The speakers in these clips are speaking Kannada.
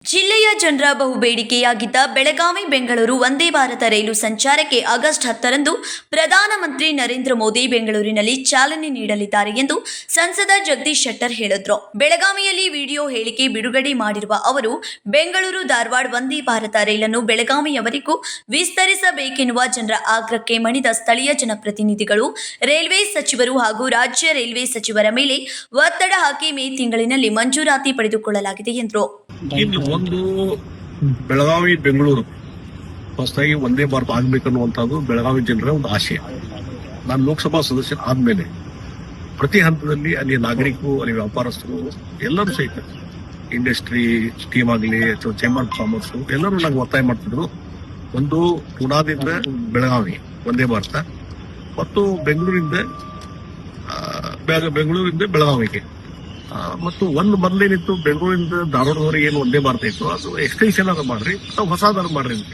ಜಿಲ್ಲೆಯ ಜನರ ಬಹುಬೇಡಿಕೆಯಾಗಿದ್ದ ಬೆಳಗಾವಿ ಬೆಂಗಳೂರು ವಂದೇ ಭಾರತ ರೈಲು ಸಂಚಾರಕ್ಕೆ ಆಗಸ್ಟ್ 10ರಂದು ಪ್ರಧಾನಮಂತ್ರಿ ನರೇಂದ್ರ ಮೋದಿ ಬೆಂಗಳೂರಿನಲ್ಲಿ ಚಾಲನೆ ನೀಡಲಿದ್ದಾರೆ ಎಂದು ಸಂಸದ ಜಗದೀಶ್ ಶೆಟ್ಟರ್ ಹೇಳಿದರು. ಬೆಳಗಾವಿಯಲ್ಲಿ ವಿಡಿಯೋ ಹೇಳಿಕೆ ಬಿಡುಗಡೆ ಮಾಡಿರುವ ಅವರು, ಬೆಂಗಳೂರು ಧಾರವಾಡ ವಂದೇ ಭಾರತ ರೈಲನ್ನು ಬೆಳಗಾವಿಯವರೆಗೂ ವಿಸ್ತರಿಸಬೇಕೆನ್ನುವ ಜನರ ಆಗ್ರಹಕ್ಕೆ ಮಣಿದ ಸ್ಥಳೀಯ ಜನಪ್ರತಿನಿಧಿಗಳು ರೈಲ್ವೆ ಸಚಿವರು ಹಾಗೂ ರಾಜ್ಯ ರೈಲ್ವೆ ಸಚಿವರ ಮೇಲೆ ಒತ್ತಡ ಹಾಕಿ ಮೇ ತಿಂಗಳಿನಲ್ಲಿ ಮಂಜೂರಾತಿ ಪಡೆದುಕೊಳ್ಳಲಾಗಿದೆ ಎಂದರು. ಇನ್ನು ಒಂದು ಬೆಳಗಾವಿ ಬೆಂಗಳೂರು ಹೊಸದಾಗಿ ಒಂದೇ ಭಾರತ ಆಗ್ಬೇಕನ್ನುವಂಥದ್ದು ಬೆಳಗಾವಿ ಜನರ ಒಂದು ಆಶಯ. ನಾನು ಲೋಕಸಭಾ ಸದಸ್ಯ ಆದ್ಮೇಲೆ ಪ್ರತಿ ಹಂತದಲ್ಲಿ ಅಲ್ಲಿ ನಾಗರಿಕರು, ಅಲ್ಲಿ ವ್ಯಾಪಾರಸ್ಥರು ಎಲ್ಲರೂ ಸಹಿತ ಇಂಡಸ್ಟ್ರಿ ಸ್ಕೀಮ್ ಆಗಲಿ ಅಥವಾ ಚೇಂಬರ್ ಆಫ್ ಕಾಮರ್ಸ್ ಎಲ್ಲರೂ ನಂಗೆ ಒತ್ತಾಯ ಮಾಡ್ತಿದ್ರು. ಒಂದು ಪುಣಾದಿಂದ ಬೆಳಗಾವಿ ಒಂದೇ ಭಾರತ ಮತ್ತು ಬೆಂಗಳೂರಿಂದ ಬೆಳಗಾವಿಗೆ ಮತ್ತು ಒಂದು ಮೊದಲೇನಿತ್ತು ಬೆಂಗಳೂರಿಂದ ಧಾರವಾಡದವರೆಗೆ ಏನು ಒಂದೇ ಭಾರತ ಇತ್ತು, ಅದು ಎಕ್ಸ್ಟೆನ್ಷನ್ ಆದ ಮಾಡ್ರಿ ಅಥವಾ ಹೊಸದಾರು ಮಾಡ್ರಿ ಅಂತ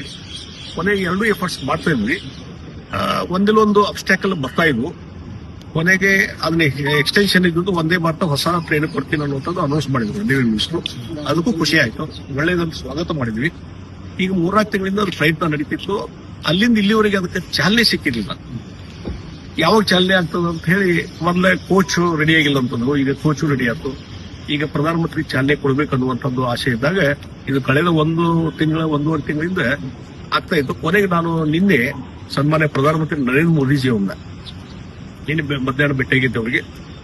ಕೊನೆಗೆ ಎರಡೂ ಎಫರ್ಟ್ಸ್ ಮಾಡ್ತಾ ಇದ್ವಿ. ಒಂದಿಲ್ಲೊಂದು ಅಬ್ಸ್ಟ್ಯಾಕಲ್ ಬರ್ತಾ ಇದ್ವು. ಕೊನೆಗೆ ಅದನ್ನ ಎಕ್ಸ್ಟೆನ್ಷನ್ ಇದ್ದು ಒಂದೇ ಭಾರತ ಹೊಸ ಟ್ರೈನ್ ಕೊಡ್ತೀನಿ ಅನ್ನುವಂಥದ್ದು ಅನೌನ್ಸ್ ಮಾಡಿದ್ರು ರೈಲ್ವೆ ಮಿನಿಸ್ಟ್ರು. ಅದಕ್ಕೂ ಖುಷಿ ಆಯ್ತು, ಒಳ್ಳೇದಂತ ಸ್ವಾಗತ ಮಾಡಿದ್ವಿ. ಈಗ 3-4 ತಿಂಗಳಿಂದ ಅದು ಪ್ರಯತ್ನ ನಡೀತಿತ್ತು. ಅಲ್ಲಿಂದ ಇಲ್ಲಿವರೆಗೆ ಅದಕ್ಕೆ ಚಾಲನೆ ಸಿಕ್ಕಿರಲಿಲ್ಲ. ಯಾವಾಗ ಚಾಲನೆ ಆಗ್ತದೆ ಅಂತ ಹೇಳಿ ಮೊದಲೇ ಕೋಚ್ ರೆಡಿ ಆಗಿಲ್ಲ ಅಂತಂದ್ರು, ಈಗ ಕೋಚ್ ರೆಡಿ ಆಯ್ತು. ಈಗ ಪ್ರಧಾನಮಂತ್ರಿ ಚಾಲನೆ ಕೊಡ್ಬೇಕನ್ನುವಂಥದ್ದು ಆಶೆ ಇದ್ದಾಗ ಇದು ಕಳೆದ 1.5 ತಿಂಗಳಿಂದ ಆಗ್ತಾ ಇತ್ತು. ಕೊನೆಗೆ ನಾನು ನಿನ್ನೆ ಸನ್ಮಾನ್ಯ ಪ್ರಧಾನಮಂತ್ರಿ ನರೇಂದ್ರ ಮೋದಿಜಿ ಅವ್ರನ್ನ ನಿನ್ನೆ ಮಧ್ಯಾಹ್ನ ಭೇಟಿಯಾಗಿದ್ದೆ. ಅವರಿಗೆ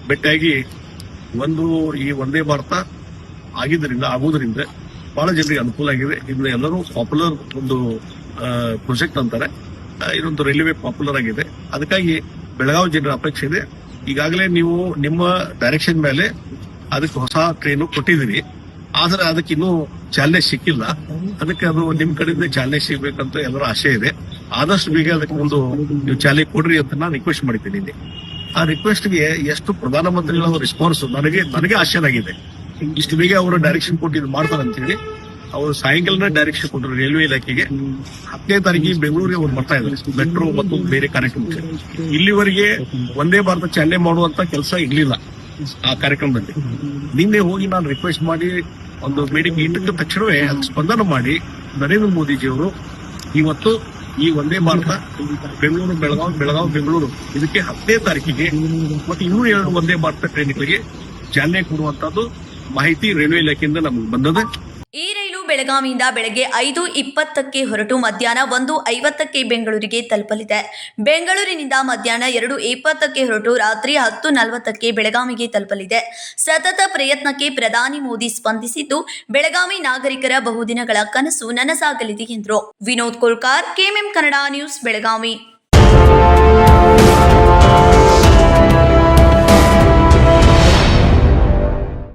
ಭೇಟಿಯಾಗಿ ಈ ಒಂದೇ ಭಾರತ ಆಗುವುದರಿಂದ ಬಹಳ ಜನರಿಗೆ ಅನುಕೂಲ ಆಗಿದೆ. ಇದನ್ನ ಎಲ್ಲರೂ ಪಾಪ್ಯುಲರ್ ಒಂದು ಪ್ರೊಜೆಕ್ಟ್ ಅಂತಾರೆ. ಇದೊಂದು ರೈಲ್ವೆ ಪಾಪ್ಯುಲರ್ ಆಗಿದೆ. ಅದಕ್ಕಾಗಿ ಬೆಳಗಾವಿ ಜನರ ಅಪೇಕ್ಷೆ ಇದೆ. ಈಗಾಗಲೇ ನೀವು ನಿಮ್ಮ ಡೈರೆಕ್ಷನ್ ಮೇಲೆ ಅದಕ್ಕೆ ಹೊಸ ಟ್ರೈನು ಕೊಟ್ಟಿದ್ದೀರಿ, ಆದ್ರೆ ಅದಕ್ಕೆ ಇನ್ನೂ ಚಾಲನೆ ಸಿಕ್ಕಿಲ್ಲ. ಅದಕ್ಕೆ ಅದು ನಿಮ್ ಕಡೆಯಿಂದ ಚಾಲನೆ ಸಿಗ್ಬೇಕಂತ ಎಲ್ಲರ ಆಶೆ ಇದೆ. ಆದಷ್ಟು ಬೇಗ ಅದಕ್ಕೆ ಒಂದು ನೀವು ಚಾಲನೆ ಕೊಡ್ರಿ ಅಂತ ನಾನು ರಿಕ್ವೆಸ್ಟ್ ಮಾಡಿದ್ದೀನಿ. ಆ ರಿಕ್ವೆಸ್ಟ್ಗೆ ಎಷ್ಟು ಪ್ರಧಾನಮಂತ್ರಿಗಳ ರೆಸ್ಪಾನ್ಸ್ ನನಗೆ ಆಶ್ಚರ್ಯ. ಇಷ್ಟು ಬೇಗ ಅವರು ಡೈರೆಕ್ಷನ್ ಕೊಟ್ಟಿದ್ದು ಮಾಡ್ತಾರೆ ಅಂತ ಹೇಳಿ ಅವರು ಸಾಯಂಕಾಲನೇ ಡೈರೆಕ್ಷನ್ ಕೊಟ್ಟರು ರೈಲ್ವೆ ಇಲಾಖೆಗೆ. 10ನೇ ತಾರೀಕಿಗೆ ಬೆಂಗಳೂರಿಗೆ ಅವ್ರು ಬರ್ತಾ ಇದ್ದಾರೆ ಮೆಟ್ರೋ ಮತ್ತು ಬೇರೆ ಕಾರ್ಯಕ್ರಮಕ್ಕೆ. ಇಲ್ಲಿವರೆಗೆ ಒಂದೇ ಭಾರತ ಚಾಲನೆ ಮಾಡುವಂತ ಕೆಲಸ ಇರ್ಲಿಲ್ಲ ಆ ಕಾರ್ಯಕ್ರಮದಲ್ಲಿ. ನಿನ್ನೆ ಹೋಗಿ ನಾನು ರಿಕ್ವೆಸ್ಟ್ ಮಾಡಿ ಒಂದು ಬೇಡಿಕೆ ಇಟ್ಟಿದ್ದ ತಕ್ಷಣವೇ ಅದಕ್ಕೆ ಸ್ಪಂದನ ಮಾಡಿ ನರೇಂದ್ರ ಮೋದಿಜಿಯವರು ಇವತ್ತು ಈ ಒಂದೇ ಭಾರತ ಬೆಂಗಳೂರು ಬೆಳಗಾವಿ ಬೆಂಗಳೂರು ಇದಕ್ಕೆ 10ನೇ ತಾರೀಕಿಗೆ ಮತ್ತು ಇನ್ನೂ 2 ಒಂದೇ ಭಾರತ ಟ್ರೈನ್ಗಳಿಗೆ ಚಾಲನೆ ಕೊಡುವಂತದ್ದು ಮಾಹಿತಿ ರೈಲ್ವೆ ಇಲಾಖೆಯಿಂದ ನಮಗೆ ಬಂದದೆ. ಈ ರೈಲು ಬೆಳಗಾವಿಯಿಂದ ಬೆಳಗ್ಗೆ 5:20ಕ್ಕೆ ಹೊರಟು ಮಧ್ಯಾಹ್ನ 1:50ಕ್ಕೆ ಬೆಂಗಳೂರಿಗೆ ತಲುಪಲಿದೆ. ಬೆಂಗಳೂರಿನಿಂದ ಮಧ್ಯಾಹ್ನ 2:20ಕ್ಕೆ ಹೊರಟು ರಾತ್ರಿ 10:40ಕ್ಕೆ ಬೆಳಗಾವಿಗೆ ತಲುಪಲಿದೆ. ಸತತ ಪ್ರಯತ್ನಕ್ಕೆ ಪ್ರಧಾನಿ ಮೋದಿ ಸ್ಪಂದಿಸಿದ್ದು, ಬೆಳಗಾವಿ ನಾಗರಿಕರ ಬಹುದಿನಗಳ ಕನಸು ನನಸಾಗಲಿದೆ ಎಂದರು. Vinod Kolkar, KMM Kannada news, Belagavi.